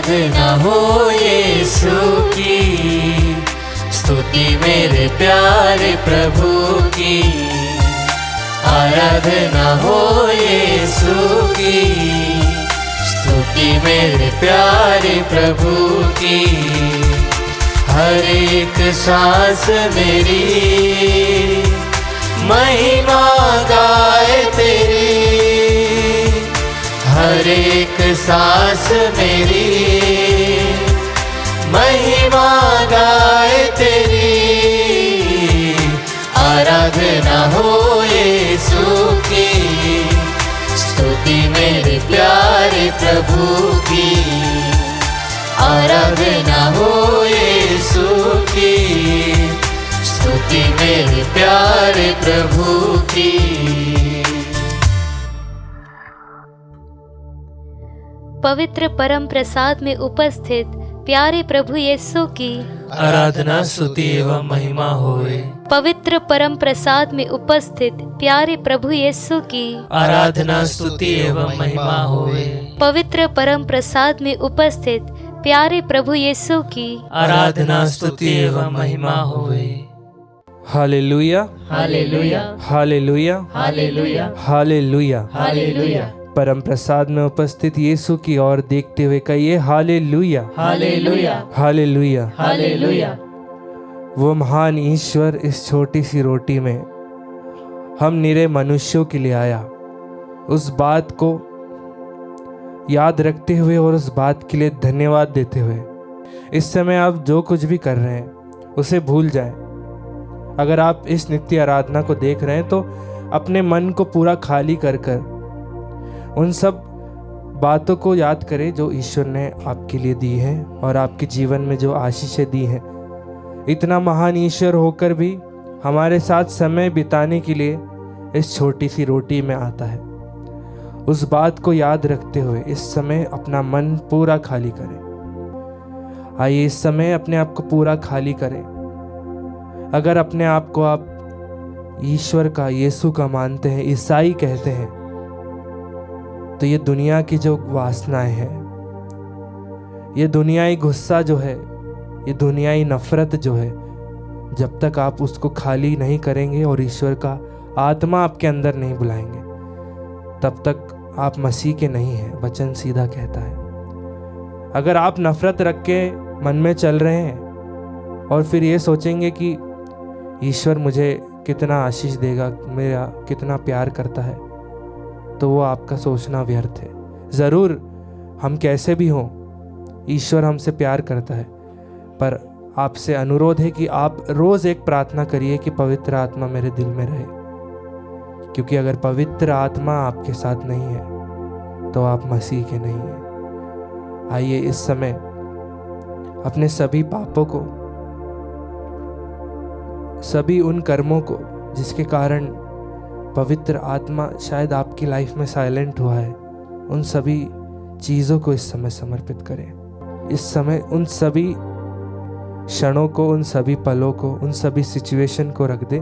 आराधना हो यीशु की, स्तुति मेरे प्यारे प्रभु की। आराधना हो यीशु की, स्तुति मेरे प्यारे प्रभु की। हर एक सांस मेरी महिमा गाए तेरी, हर एक सांस मेरी महिमा गाए तेरी। आराधना हो यीशु की, स्तुति मेरे प्यारे प्रभु की। आराधना हो यीशु की, स्तुति मेरे प्यारे प्रभु की। पवित्र परम प्रसाद में उपस्थित प्यारे प्रभु यीशु की आराधना स्तुति एवं महिमा होए। पवित्र परम प्रसाद में उपस्थित प्यारे प्रभु यीशु की आराधना स्तुति एवं महिमा होए। पवित्र परम प्रसाद में उपस्थित प्यारे प्रभु यीशु की आराधना स्तुति एवं महिमा होए। Hallelujah, hallelujah, hallelujah, hallelujah, hallelujah. Hallelujah, परम प्रसाद में उपस्थित यीशु की ओर देखते हुए कहिए हालेलुया, हालेलुया, हालेलुया। हालेलुया। वो महान ईश्वर इस छोटी सी रोटी में हम निरे मनुष्यों के लिए आया, उस बात को याद रखते हुए और उस बात के लिए धन्यवाद देते हुए इस समय आप जो कुछ भी कर रहे हैं उसे भूल जाएं। अगर आप इस नित्य आराधना को देख रहे हैं तो अपने मन को पूरा खाली कर कर उन सब बातों को याद करें जो ईश्वर ने आपके लिए दी है और आपके जीवन में जो आशीषें दी हैं। इतना महान ईश्वर होकर भी हमारे साथ समय बिताने के लिए इस छोटी सी रोटी में आता है। उस बात को याद रखते हुए इस समय अपना मन पूरा खाली करें। आइए इस समय अपने आप को पूरा खाली करें। अगर अपने आप को आप ईश्वर का, यीशु का मानते हैं, ईसाई कहते हैं, तो ये दुनिया की जो वासनाएं हैं, ये दुनियाई गुस्सा जो है, ये दुनियाई नफरत जो है, जब तक आप उसको खाली नहीं करेंगे और ईश्वर का आत्मा आपके अंदर नहीं बुलाएंगे तब तक आप मसीह के नहीं हैं। वचन सीधा कहता है। अगर आप नफरत रख के मन में चल रहे हैं और फिर ये सोचेंगे कि ईश्वर मुझे कितना आशीष देगा, मेरा कितना प्यार करता है, तो वो आपका सोचना व्यर्थ है। ज़रूर हम कैसे भी हों, ईश्वर हमसे प्यार करता है, पर आपसे अनुरोध है कि आप रोज़ एक प्रार्थना करिए कि पवित्र आत्मा मेरे दिल में रहे, क्योंकि अगर पवित्र आत्मा आपके साथ नहीं है तो आप मसीह के नहीं हैं। आइए इस समय अपने सभी पापों को, सभी उन कर्मों को जिसके कारण पवित्र आत्मा शायद आपकी लाइफ में साइलेंट हुआ है, उन सभी चीज़ों को इस समय समर्पित करें। इस समय उन सभी क्षणों को, उन सभी पलों को, उन सभी सिचुएशन को रख दे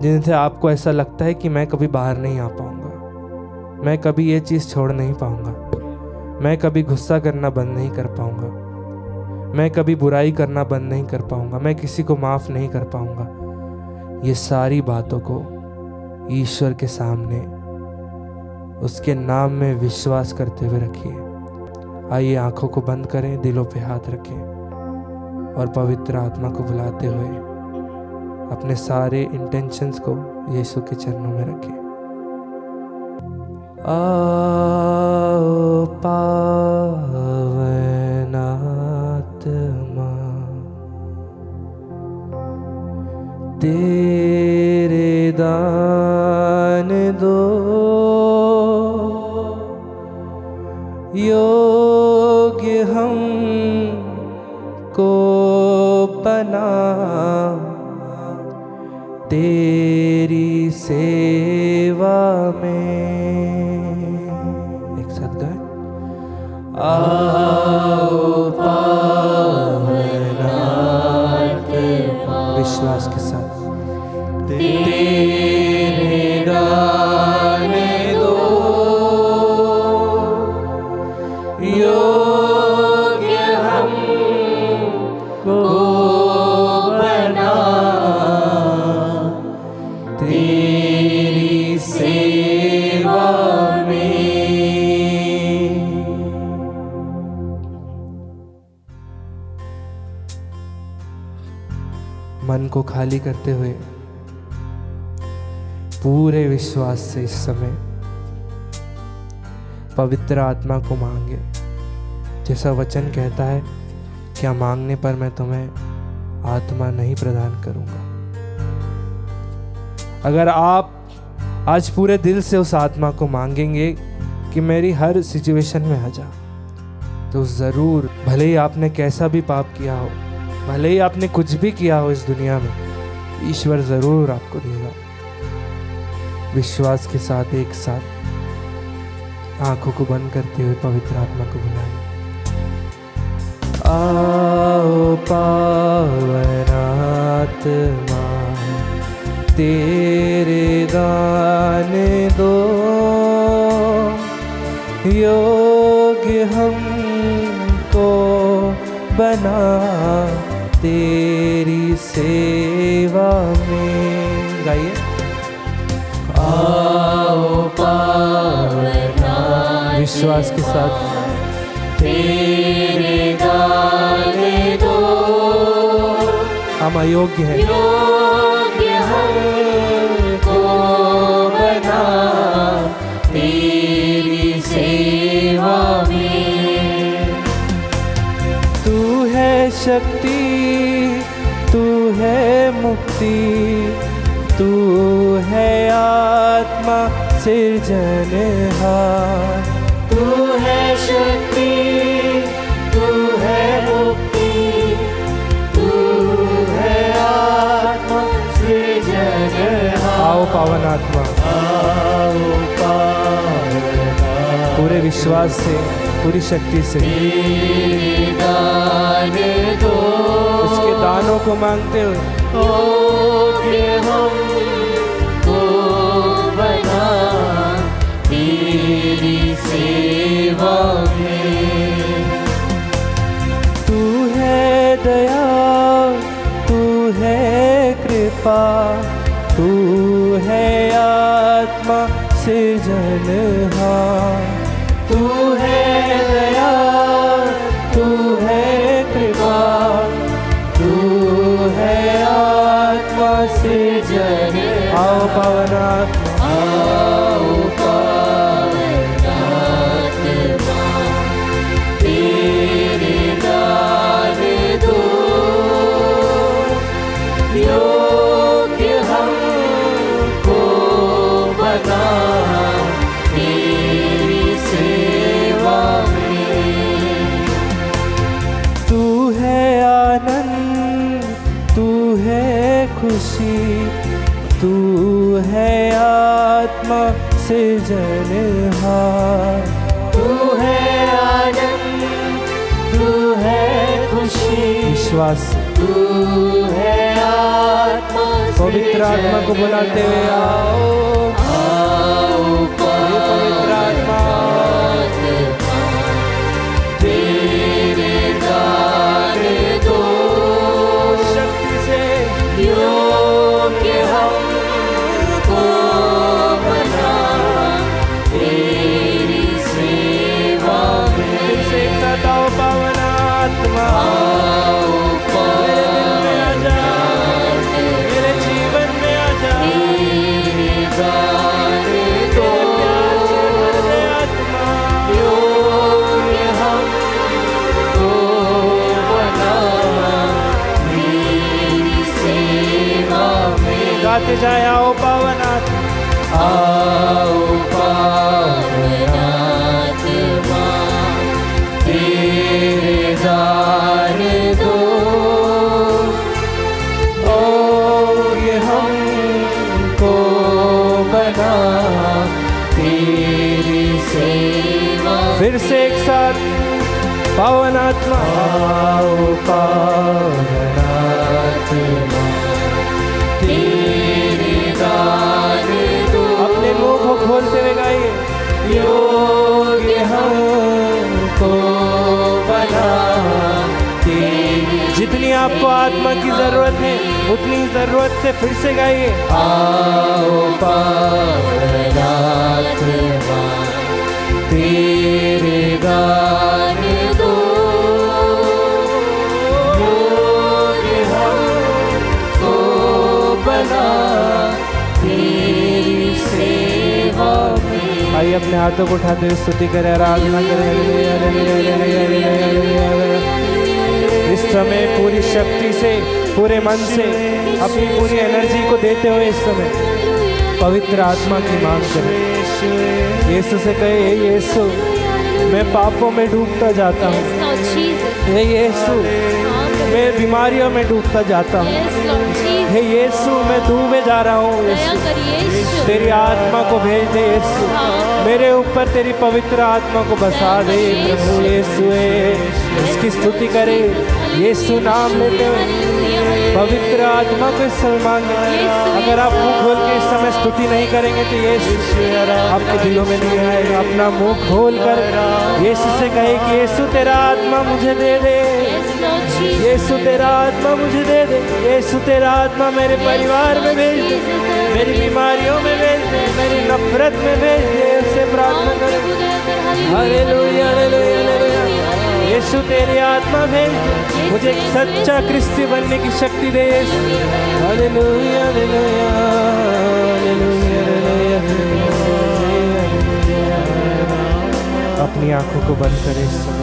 जिनसे आपको ऐसा लगता है कि मैं कभी बाहर नहीं आ पाऊंगा, मैं कभी ये चीज़ छोड़ नहीं पाऊंगा, मैं कभी गुस्सा करना बंद नहीं कर पाऊंगा, मैं कभी बुराई करना बंद नहीं कर पाऊंगा, मैं किसी को माफ़ नहीं कर पाऊंगा। ये सारी बातों को ईश्वर के सामने उसके नाम में विश्वास करते हुए रखिए। आइए आंखों को बंद करें, दिलों पे हाथ रखें और पवित्र आत्मा को बुलाते हुए अपने सारे इंटेंशंस को यीशु के चरणों में रखें। आओ पावन आत्मा, तेरे दान दो, योग्य हम को बना, तेरी सेवा में। एक साथ गाएं। आओ पावन आत्मा, विश्वास के साथ, तेरे दान दो, योग्य को खाली करते हुए पूरे विश्वास से इस समय पवित्र आत्मा को मांगे। जैसा वचन कहता है, क्या मांगने पर मैं तुम्हें आत्मा नहीं प्रदान करूंगा। अगर आप आज पूरे दिल से उस आत्मा को मांगेंगे कि मेरी हर सिचुएशन में आ जा, तो ज़रूर, भले ही आपने कैसा भी पाप किया हो, भले ही आपने कुछ भी किया हो इस दुनिया में, ईश्वर ज़रूर आपको देगा। विश्वास के साथ एक साथ आंखों को बंद करते हुए पवित्र आत्मा को बुलाएं। आओ पावन आत्मा, तेरे दान दो, योग्य हमको बना तेरी सेवा में। गाइए। आओ पावन आत्मा, विश्वास के साथ तेरे दान दो, हम अयोग्य हैं, योग्य हमको बना तेरी सेवा में। तू है शक्ति, तू है मुक्ति, तू है आत्मा सिरजनहार। तू है शक्ति, तू है मुक्ति, तू है आत्मा सृजनहार। आओ पावन आत्मा, आओ पावन आत्मा, पूरे विश्वास से, पूरी शक्ति से तेरे दान दो, उसके दानों को मांगते हुए योग्य हमको बना तेरी सेवा में। तू है दया, तू है कृपा, तू है आत्मा सिरजनहार। तू है दया, तू है कृपा, तू है आत्मा सिरजनहार। आओ पावन आत्मा, आओ पावन आत्मा, तेरे दान दो, योग्य हमको बना तेरी सेवा में। तू है आनंद, तू है खुशी, तू है आत्मा सिरजनहार। तू है आनंद, तू है खुशी, विश्वास से तू है आत्मा पवित्र आत्मा को बुलाते हुए आओ, आओ ये पवित्र आत्मा, तेरे दान दो, शक्ति से योग्य हमको बना तेरी सेवा में। फिर से एक साथ आओ पावन आत्मा, आओ मेरे दिल में आ जा, मेरे जीवन में आ जा, तेरे दान दो, प्यार से भर दे आत्मा। योग्य हमको बना तेरी सेवा में। गाते जाए, आओ पावन आत्मा, आओ पावन आत्मा, तेरे दान दो, ओ ये हमको बना तेरी सेवा। फिर से एक साथ पावन आत्मा, आओ पावन आत्मा, तेरे दान दो, अपने मुंह को खोलते हुए गाइए। योग्य हमको बना तेरी। जितनी आपको आत्मा की जरूरत है, उतनी जरूरत से फिर से गाइए। आओ पावन आत्मा, तेरे दान दो, योग्य हमको अपने हाथों को उठाते हुए स्तुति करें, आराधना करें। Hallelujah, hallelujah, hallelujah, hallelujah, hallelujah. इस समय पूरी शक्ति से, पूरे मन से अपनी पूरी एनर्जी को देते हुए इस समय पवित्र आत्मा की मांग करें। यीशु से कहे, हे यीशु, मैं पापों में डूबता जाता हूँ। Yes, Lord Jesus. हे यीशु, मैं बीमारियों में डूबता जाता हूँ। Yes, Lord Jesus. हे यीशु, मैं डूबे जा रहा हूँ। दया यीशु, करिए यीशु। तेरी आत्मा को भेज दे यीशु, मेरे ऊपर तेरी पवित्र आत्मा को बसा दे प्रभु यीशु। इसकी स्तुति करे, यीशु नाम लेते हुए पवित्र आत्मा को इस समय मांगे। अगर आप मुंह खोल के इस समय स्तुति नहीं करेंगे तो यीशु आपके दिलों में नहीं आएगा। अपना मुंह खोल कर यीशु से कहे कि यीशु तेरा आत्मा मुझे दे दे, Yes, Lord Jesus. यीशु तेरा आत्मा मुझे दे दे, यीशु तेरा आत्मा मेरे परिवार में भेज दे, मेरी बीमारियों में भेज दे, मेरी नफरत में भेज दे। उससे प्रार्थना करें। Hallelujah, hallelujah, hallelujah. यीशु तेरी आत्मा भेज दे, मुझे एक सच्चा क्रिस्ती बनने की शक्ति दे Yeshu. Hallelujah, hallelujah, hallelujah, hallelujah, hallelujah. अपनी आंखों को बंद करें इस समय।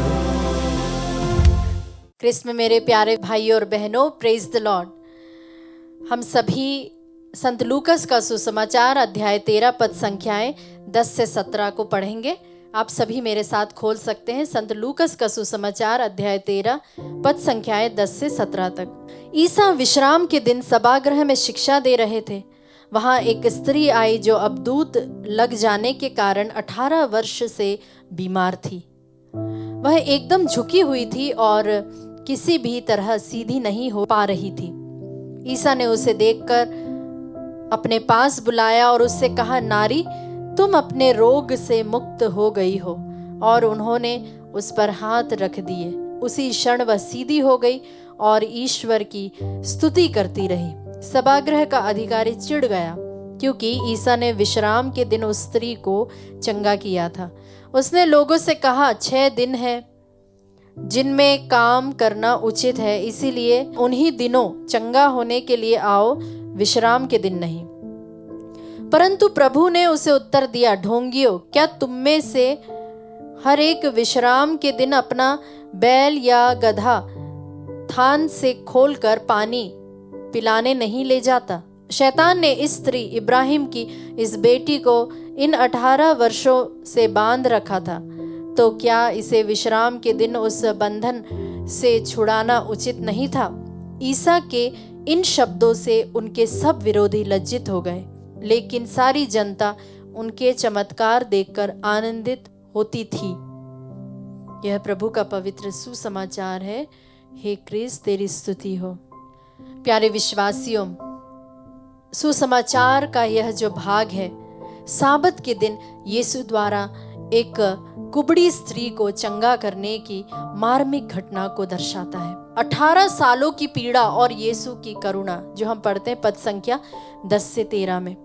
क्रिस्त में मेरे प्यारे भाई और बहनों, प्रेज द लॉर्ड। हम सभी संत लूकस का सुसमाचार अध्याय 13 पद संख्याएं 10 से 17 को पढ़ेंगे। आप सभी मेरे साथ खोल सकते हैं संत लूकस का सुसमाचार अध्याय 13 पद संख्याएं 10 से 17 तक। ईसा विश्राम के दिन सभागृह में शिक्षा दे रहे थे। वहां एक स्त्री आई जो अबदूत लग जाने के कारण 18 वर्ष से बीमार थी। वह एकदम झुकी हुई थी और किसी भी तरह सीधी नहीं हो पा रही थी। ईसा ने उसे देखकर अपने पास बुलाया और उससे कहा, नारी, तुम अपने रोग से मुक्त हो गई हो। और उन्होंने उस पर हाथ रख दिए। उसी क्षण वह सीधी हो गई और ईश्वर की स्तुति करती रही। सभागृह का अधिकारी चिढ़ गया क्योंकि ईसा ने विश्राम के दिन उस स्त्री को चंगा किया था। उसने लोगों से कहा, 6 दिन है जिनमें काम करना उचित है, इसीलिए उन्हीं दिनों चंगा होने के लिए आओ, विश्राम के दिन नहीं। परंतु प्रभु ने उसे उत्तर दिया, ढोंगियों, क्या तुम में से हर एक विश्राम के दिन अपना बैल या गधा थान से खोलकर पानी पिलाने नहीं ले जाता? शैतान ने इस स्त्री इब्राहिम की इस बेटी को इन 18 वर्षों से बांध रखा था, तो क्या इसे विश्राम के दिन उस बंधन से छुड़ाना उचित नहीं था? ईसा के इन शब्दों से उनके सब विरोधी लज्जित हो गए, लेकिन सारी जनता उनके चमत्कार देखकर आनंदित होती थी। यह प्रभु का पवित्र सुसमाचार है। हे क्रिस्त, तेरी स्तुति हो। प्यारे विश्वासियों, सुसमाचार का यह जो भाग है, साबत के दिन यीशु द्वारा एक कुबड़ी स्त्री को चंगा करने की मार्मिक घटना को दर्शाता है। 18 सालों की पीड़ा और यीशु की करुणा, जो हम पढ़ते हैं पद संख्या 10 से 13 में।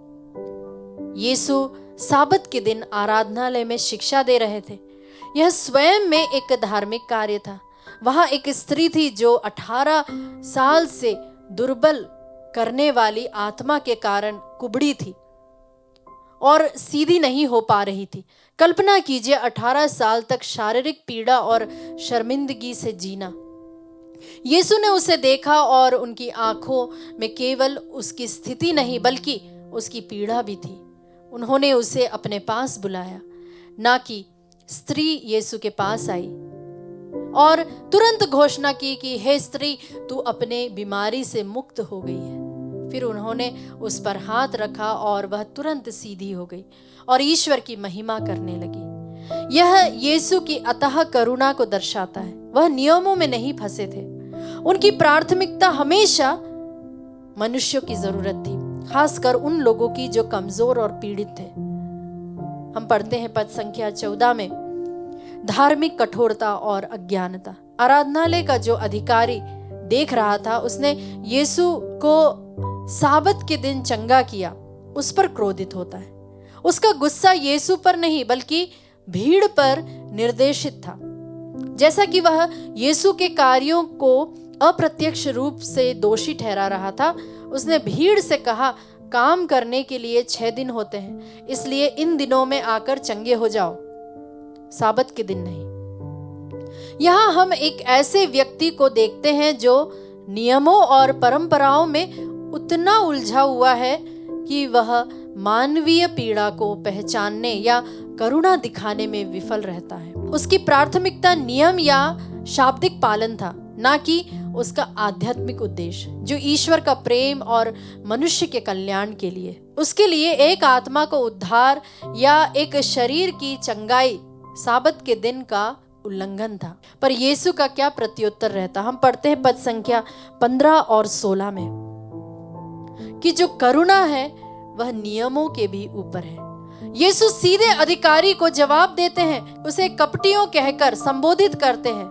यीशु साबत के दिन आराधनालय में शिक्षा दे रहे थे। यह स्वयं में एक धार्मिक कार्य था। वहां एक स्त्री थी जो 18 साल से दुर्बल करने वाली आत्मा के कारण कुबड़ी थी और सीधी नहीं हो पा रही थी। कल्पना कीजिए 18 साल तक शारीरिक पीड़ा और शर्मिंदगी से जीना। यीशु ने उसे देखा और उनकी आंखों में केवल उसकी स्थिति नहीं बल्कि उसकी पीड़ा भी थी। उन्होंने उसे अपने पास बुलाया, ना कि स्त्री यीशु के पास आई और तुरंत घोषणा की कि हे स्त्री, तू अपने बीमारी से मुक्त हो गई है। फिर उन्होंने उस पर हाथ रखा और वह तुरंत सीधी हो गई और ईश्वर की महिमा करने लगी। यह यीशु की अतः करुणा को दर्शाता है। वह नियमों में नहीं फंसे थे। उनकी प्राथमिकता हमेशा मनुष्यों की जरूरत थी, खासकर उन लोगों की जो कमजोर और पीड़ित थे। हम पढ़ते हैं पद संख्या 14 में, धार्मिक कठोरता और अज्ञानता। आराधनालय का जो अधिकारी देख रहा था, उसने यीशु को साबत के दिन चंगा किया, उस पर क्रोधित होता है। उसका गुस्सा यीशु पर नहीं बल्कि भीड़ पर निर्देशित था। जैसा कि वह यीशु के कार्यों को अप्रत्यक्ष रूप से दोषी ठहरा रहा था, उसने भीड़ से कहा, काम करने के लिए 6 दिन होते हैं, इसलिए इन दिनों में आकर चंगे हो जाओ, साबत के दिन नहीं। यहाँ हम एक ऐसे व्यक्ति को देखते हैं जो नियमों और परंपराओं में उतना उलझा हुआ है कि वह मानवीय पीड़ा को पहचानने या करुणा दिखाने में विफल रहता है। उसकी प्राथमिकता नियम या शाब्दिक पालन था, ना कि उसका आध्यात्मिक उद्देश्य जो ईश्वर का प्रेम और मनुष्य के कल्याण के लिए। उसके लिए एक आत्मा को उद्धार या एक शरीर की चंगाई साबत के दिन का उल्लंघन था। पर यीशु का क्या प्रत्युत्तर रहता? हम पढ़ते हैं पद संख्या 15 और 16 में कि जो करुणा है वह नियमों के भी ऊपर है। यीशु सीधे अधिकारी को जवाब देते हैं, उसे कपटियों कहकर संबोधित करते हैं।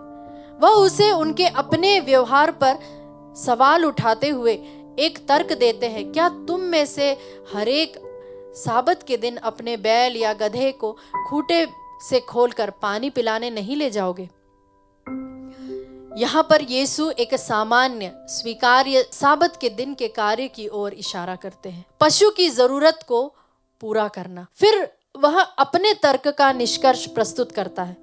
वह उसे उनके अपने व्यवहार पर सवाल उठाते हुए एक तर्क देते हैं, क्या तुम में से हरेक साबत के दिन अपने बैल या गधे को खूंटे से खोलकर पानी पिलाने नहीं ले जाओगे? यहाँ पर यीशु एक सामान्य स्वीकार्य साबत के दिन के कार्य की ओर इशारा करते हैं, पशु की जरूरत को पूरा करना। फिर वह अपने तर्क का निष्कर्ष प्रस्तुत करता है,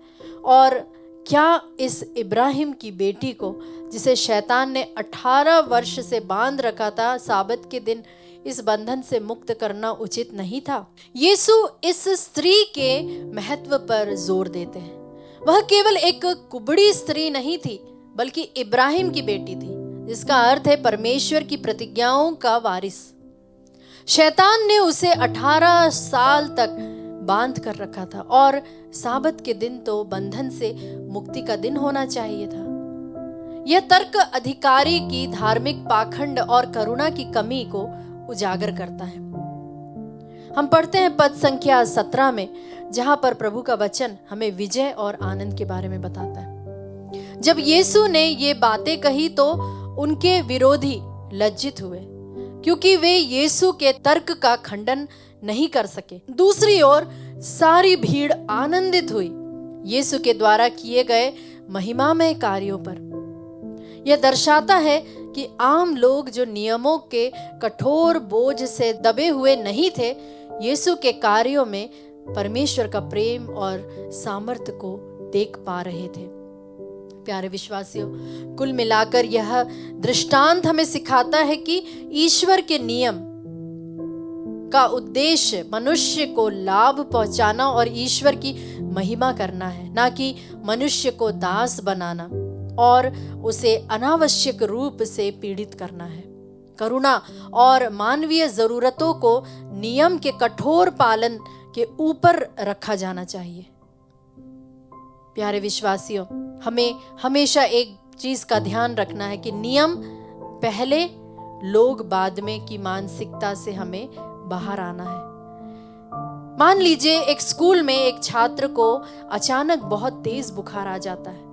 और क्या इस इब्राहिम की बेटी को, जिसे शैतान ने 18 वर्ष से बांध रखा था, साबत के दिन इस बंधन से मुक्त करना उचित नहीं था? यीशु इस स्त्री के महत्व पर जोर देते हैं। वह केवल एक कुबड़ी स्त्री नहीं थी, बल्कि इब्राहिम की बेटी थी, जिसका अर्थ है परमेश्वर की प्रतिज्ञाओं का वारिस। शैतान ने उसे 18 साल तक बांध कर रखा था, और साबत के दिन तो बंधन से मुक्ति का दिन होना चाहिए था। यह तर्क अधिकारी की धार्मिक पाखंड और करुणा की कमी को उजागर करता है। हम पढ़ते हैं पद संख्या 17 में, जहां पर प्रभु का वचन हमें विजय और आनंद के बारे में बताता है। जब यीशु ने ये बातें कही तो उनके विरोधी लज्जित हुए, क्योंकि वे यीशु के तर्क का खंडन नहीं कर सके। दूसरी ओर सारी भीड़ आनंदित हुई यीशु के द्वारा किए गए महिमामय कार्यों पर। यह दर्शाता है कि आम लोग जो नियमों के कठोर बोझ से दबे हुए नहीं थे, यीशु के कार्यों में परमेश्वर का प्रेम और सामर्थ्य को देख पा रहे थे। प्यारे विश्वासियों, कुल मिलाकर यह दृष्टांत हमें सिखाता है कि ईश्वर के नियम का उद्देश्य मनुष्य को लाभ पहुंचाना और ईश्वर की महिमा करना है, ना कि मनुष्य को दास बनाना और उसे अनावश्यक रूप से पीड़ित करना है। करुणा और मानवीय जरूरतों को नियम के कठोर पालन के ऊपर रखा जाना चाहिए। प्यारे विश्वासियों, हमें हमेशा एक चीज का ध्यान रखना है कि नियम पहले, लोग बाद में की मानसिकता से हमें बाहर आना है। मान लीजिए एक स्कूल में एक छात्र को अचानक बहुत तेज बुखार आ जाता है,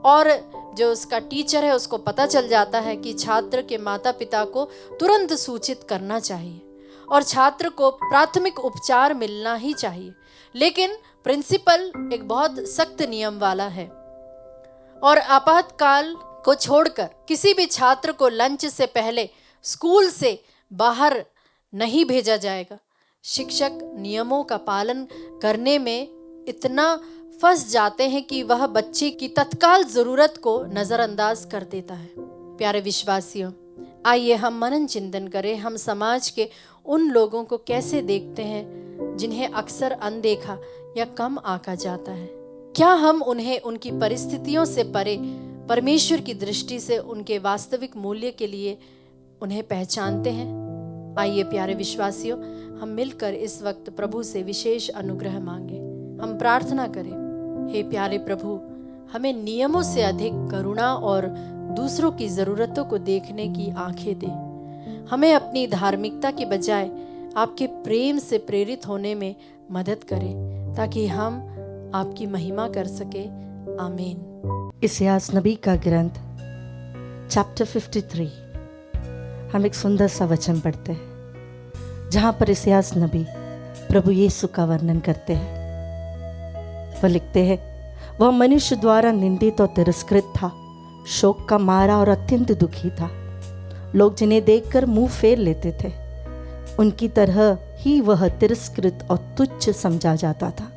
और जो उसका टीचर है उसको पता चल जाता है कि छात्र के माता पिता को तुरंत सूचित करना चाहिए और छात्र को प्राथमिक उपचार मिलना ही चाहिए। लेकिन प्रिंसिपल एक बहुत सख्त नियम वाला है, और आपातकाल को छोड़कर किसी भी छात्र को लंच से पहले स्कूल से बाहर नहीं भेजा जाएगा। शिक्षक नियमों का पालन करने में इतना फंस जाते हैं कि वह बच्चे की तत्काल जरूरत को नजरअंदाज कर देता है। प्यारे विश्वासियों, आइए हम मनन चिंतन करें। हम समाज के उन लोगों को कैसे देखते हैं जिन्हें अक्सर अनदेखा या कम आंका जाता है? क्या हम उन्हें उनकी परिस्थितियों से परे परमेश्वर की दृष्टि से उनके वास्तविक मूल्य के लिए उन्हें पहचानते हैं? आइए प्यारे विश्वासियों, हम मिलकर इस वक्त प्रभु से विशेष अनुग्रह मांगे। हम प्रार्थना करें, हे प्यारे प्रभु, हमें नियमों से अधिक करुणा और दूसरों की जरूरतों को देखने की आंखें दे। हमें अपनी धार्मिकता के बजाय आपके प्रेम से प्रेरित होने में मदद करें, ताकि हम आपकी महिमा कर सके। आमीन। इस्यास नबी का ग्रंथ चैप्टर 53, हम एक सुंदर सा वचन पढ़ते हैं जहाँ पर इस्यास नबी प्रभु यीशु का वर्णन करते हैं। वह लिखते हैं, वह मनुष्य द्वारा निंदित और तिरस्कृत था, शोक का मारा और अत्यंत दुखी था। लोग जिन्हें देखकर मुंह फेर लेते थे। उनकी तरह ही वह तिरस्कृत और तुच्छ समझा जाता था,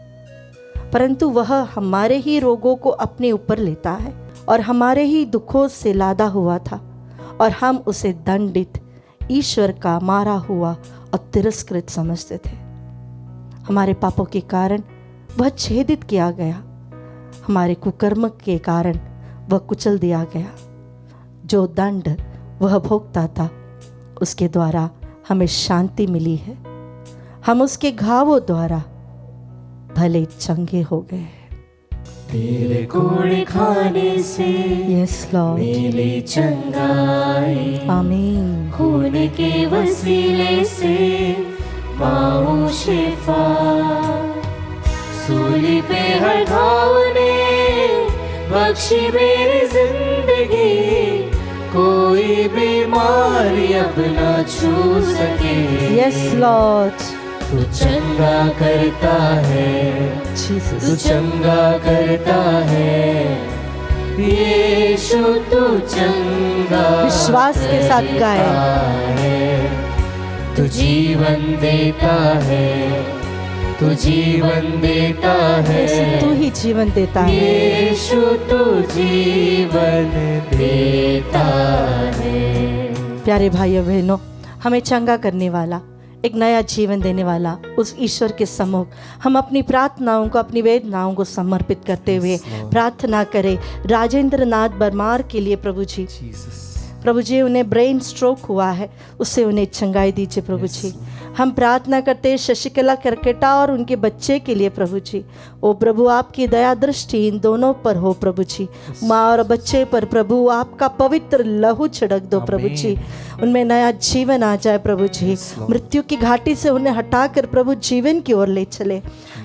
परंतु वह हमारे ही रोगों को अपने ऊपर लेता है और हमारे ही दुखों से लादा हुआ था, और हम उसे दंडित, ईश्वर का मारा हुआ और तिरस्कृत समझते थे। हमारे पापों के कारण वह छेदित किया गया, हमारे कुकर्म के कारण वह कुचल दिया गया। जो दंड वह भोगता था, उसके द्वारा हमें शांति मिली है। हम उसके घावों द्वारा भले चंगे हो गए। तेरे कोड़े खाने से यस लॉर्ड, मिली चंगाई, आमीन। खून के वसीले से पाऊं शिफा। सूली पे हर घाव ने बख्शी मेरी जिंदगी, कोई बीमारी अब ना छू सके। यस लॉर्ड, तू चंगा करता है, जीसस, तू चंगा करता है, यीशु तू चंगा विश्वास के साथ गाएं। करता है। तू जीवन देता है, तू जीवन देता है, यीशु तू ही जीवन देता है। यीशु तू जीवन देता है। प्यारे भाइयों बहनों, हमें चंगा करने वाला, एक नया जीवन देने वाला उस ईश्वर के सम्मुख हम अपनी प्रार्थनाओं को, अपनी वेदनाओं को समर्पित करते हुए प्रार्थना करें। राजेंद्र नाथ बर्मार के लिए प्रभु जी, प्रभु जी उन्हें ब्रेन स्ट्रोक हुआ है, उससे उन्हें चंगाई दीजिए प्रभु जी। हम प्रार्थना करते हैं शशिकला करकेटा और उनके बच्चे के लिए प्रभु जी। ओ प्रभु, आपकी दया दृष्टि इन दोनों पर हो प्रभु जी, माँ और बच्चे पर प्रभु आपका पवित्र लहू छिड़क दो प्रभु जी, उनमें नया जीवन आ जाए प्रभु जी। मृत्यु की घाटी से उन्हें हटाकर प्रभु जीवन की ओर ले चले।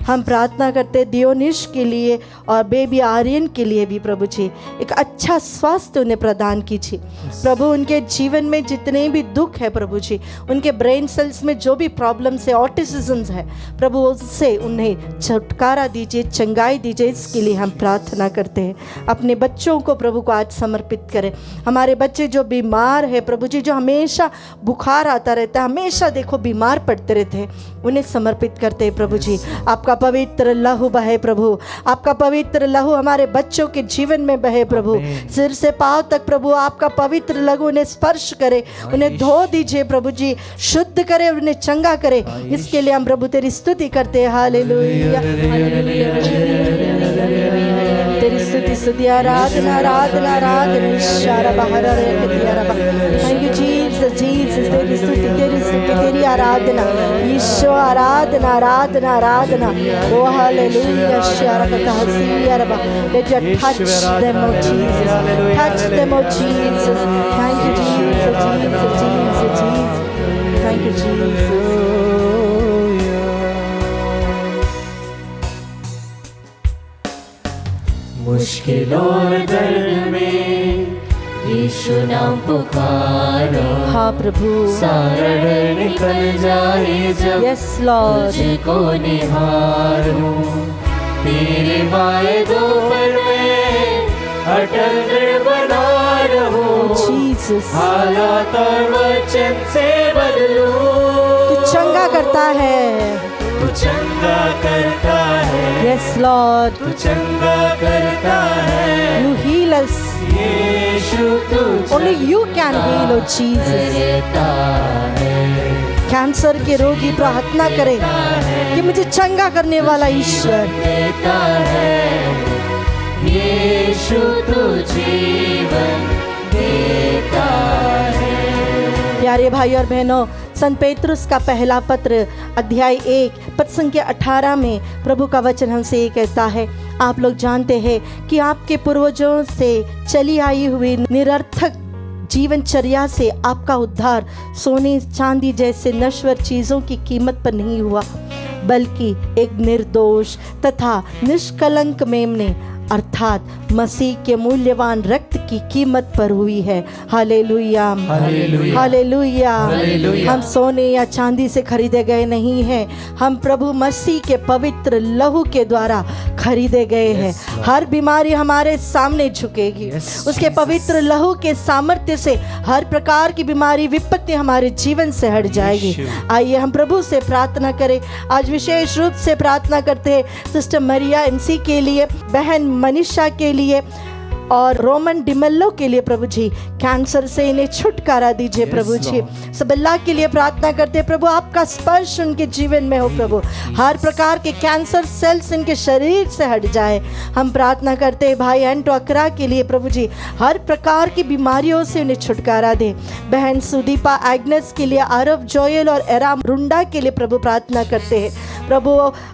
हम प्रार्थना करते दियोनिश के लिए और बेबी आर्यन के लिए भी प्रभु जी, एक अच्छा स्वास्थ्य उन्हें प्रदान कीजिए प्रभु। उनके जीवन में जितने भी दुख है प्रभु जी, उनके ब्रेन सेल्स में जो भी प्रॉब्लम्स है, ऑटिज्म है प्रभु, उससे उन्हें छुटकारा दीजिए, चंगाई दीजिए। इसके लिए हम प्रार्थना करते हैं। अपने बच्चों को प्रभु को आज समर्पित करें। हमारे बच्चे जो बीमार है प्रभु जी, जो हमेशा बुखार आता रहता है, हमेशा देखो बीमार पड़ते रहते हैं, उन्हें समर्पित करते हैं प्रभु जी। आपका पवित्र लहू बहे प्रभु, आपका पवित्र लहू हमारे बच्चों के जीवन में बहे प्रभु, सिर से पांव तक प्रभु आपका पवित्र लहू उन्हें स्पर्श करे, उन्हें धो दीजिए प्रभु जी, शुद्ध करे, उन्हें चंगा करे। इसके लिए हम प्रभु तेरी स्तुति करते हैं। हालेलुया, तेरी स्तुति स्तुति आराधना आराधना आराधना इशारा बाहर थैंक यू जीसस जीसस, तेरी स्तुति तेरी आराधना ईश्वर, आराधना आराधना आराधना। ओ हालेलुया शारा का हसीया रबा, let you touch them oh Jesus, touch them oh Jesus. Thank you Jesus Jesus Jesus Jesus, thank you Jesus. मुश्किल और दर्द में यीशु नाम पुकारो, हाँ प्रभु, सारा डर निकल जाए जब यस लॉर्ड, तुझको निहारूं। तेरे वायदों पर मैं अटल दृढ़ बना रहूं, जीसस। हालात और वचन से बदलूं। तू चंगा करता है, तू चंगा करता है, यस लॉर्ड, तू चंगा करता है, यू हील अस, यीशु तू only you can heal oh Jesus. करता है। कैंसर के रोगी प्रार्थना करें कि मुझे चंगा करने वाला ईश्वर देता है, यीशु तू जीवन देता है। प्यारे भाई और बहनों, संत पेतरुस का पहला पत्र अध्याय 1 पद संख्या 18 में प्रभु का वचन हमसे ये कहता है, आप लोग जानते हैं कि आपके पूर्वजों से चली आई हुई निरर्थक जीवनचर्या से आपका उद्धार सोने चांदी जैसे नश्वर चीज़ों की कीमत पर नहीं हुआ, बल्कि एक निर्दोष तथा निष्कलंक मेमने अर्थात मसीह के मूल्यवान रक्त की कीमत पर हुई है। Hallelujah, hallelujah, hallelujah. हालेलुया। हम सोने या चांदी से खरीदे गए नहीं हैं, हम प्रभु मसीह के पवित्र लहू के द्वारा खरीदे गए हैं। हर बीमारी हमारे सामने झुकेगी, उसके पवित्र लहू के सामर्थ्य से हर प्रकार की बीमारी विपत्ति हमारे जीवन से हट जाएगी। आइए हम प्रभु से प्रार्थना करें। आज विशेष रूप से प्रार्थना करते हैं सिस्टर मरिया एमसी के लिए, बहन मनीषा के लिए और रोमन डिमेल्लो के लिए। प्रभु जी कैंसर से इन्हें छुटकारा दीजिए। प्रभु जी सब अल्लाह के लिए प्रार्थना करते हैं, प्रभु आपका स्पर्श उनके जीवन में हो। प्रभु हर प्रकार के कैंसर सेल्स इनके शरीर से हट जाए। हम प्रार्थना करते हैं भाई एंटो अकरा के लिए, प्रभु जी हर प्रकार की बीमारियों से उन्हें छुटकारा दे। बहन सुदीपा एग्नेस के लिए, आरव जोयल और एराम रुंडा के लिए प्रभु प्रार्थना करते हैं, प्रभु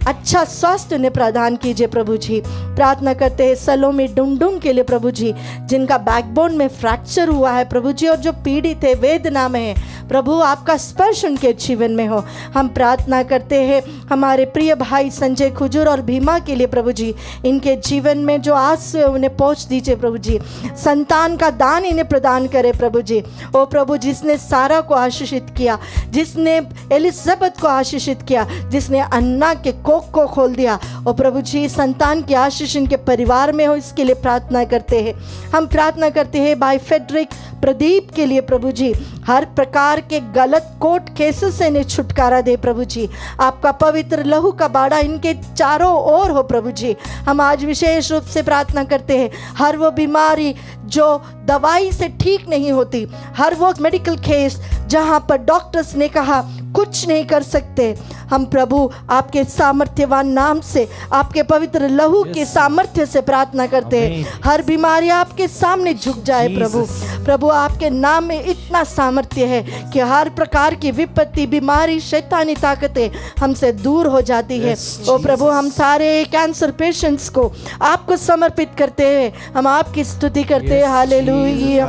अच्छा स्वास्थ्य उन्हें प्रदान कीजिए। प्रभु जी प्रार्थना करते हैं सलोमी डुंडुंग के लिए, प्रभु जी जिनका बैकबोन में फ्रैक्चर हुआ है प्रभु जी, और जो पीड़ित है वेदना में है, प्रभु आपका स्पर्श उनके जीवन में हो। हम प्रार्थना करते हैं हमारे प्रिय भाई संजय खुजूर और भीमा के लिए, प्रभु जी इनके जीवन में जो आस है उन्हें पहुँच दीजिए। प्रभु जी संतान का दान इन्हें प्रदान करे। प्रभु जी ओ प्रभु जिसने सारा को आशीषित किया, जिसने एलिजाबेथ को आशीषित किया, जिसने अन्ना के कोख को खोल दिया, और प्रभु जी संतान की आशीष इनके परिवार में हो, इसके लिए प्रार्थना करते हैं। हम प्रार्थना करते हैं भाई फेडरिक प्रदीप के लिए, प्रभु जी हर प्रकार के गलत कोर्ट केसेस से इन्हें छुटकारा दे। प्रभु जी आपका पवित्र लहू का बाड़ा इनके चारों ओर हो। प्रभु जी हम आज विशेष रूप से प्रार्थना करते हैं हर वो बीमारी जो दवाई से ठीक नहीं होती, हर वो मेडिकल केस जहाँ पर डॉक्टर्स ने कहा कुछ नहीं कर सकते, हम प्रभु आपके सामर्थ्यवान नाम से, आपके पवित्र लहू के सामर्थ्य से प्रार्थना करते हैं हर बीमारी आपके सामने झुक जाए। प्रभु प्रभु आपके नाम में इतना सामर्थ्य है कि हर प्रकार की विपत्ति, बीमारी, शैतानी ताकतें हमसे दूर हो जाती है। ओ प्रभु हम सारे कैंसर पेशेंट्स को आपको समर्पित करते हैं, हम आपकी स्तुति करते हैं। हालेलुया।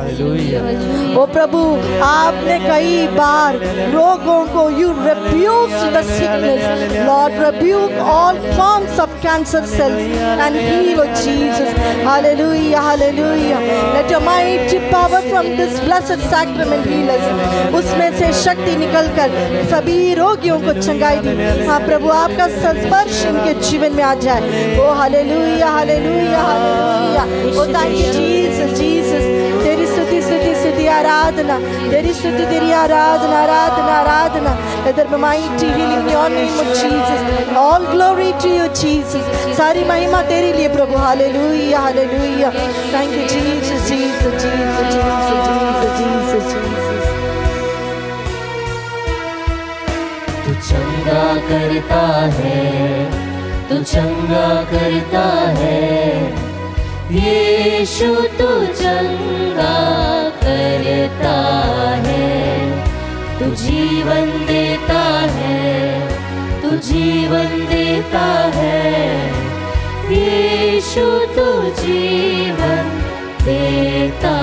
ओ प्रभु आपने कई बार रोगों को, you rebuked the sickness, Lord rebuke all forms of cancer cells and heal, oh Jesus. Hallelujah, hallelujah. Let your mighty power from this blessed sacrament heal us. उसमें से शक्ति निकलकर सभी रोगियों को चंगाई दी। हाँ प्रभु आपका स्पर्श इनके जीवन में आ जाए। ओ हालेलुया, हालेलुया, हालेलुया। ओ थैंक यू जीसस, जीसस तेरी स्तुति स्तुति स्तुति आराधना, तेरी स्तुति, तेरी आराधना, आराधना, आराधना। Let there be mighty healing in your name of Jesus. All glory to you Jesus. सारी महिमा तेरे लिए प्रभु। Hallelujah, hallelujah. Thank you Jesus, Jesus, Jesus, Jesus, Jesus, Jesus, Jesus. तू चंगा करता है, तू चंगा करता है, यीशु तू चंगा करता है, तू जीवन देता है, तू जीवन देता है, यीशु तू जीवन देता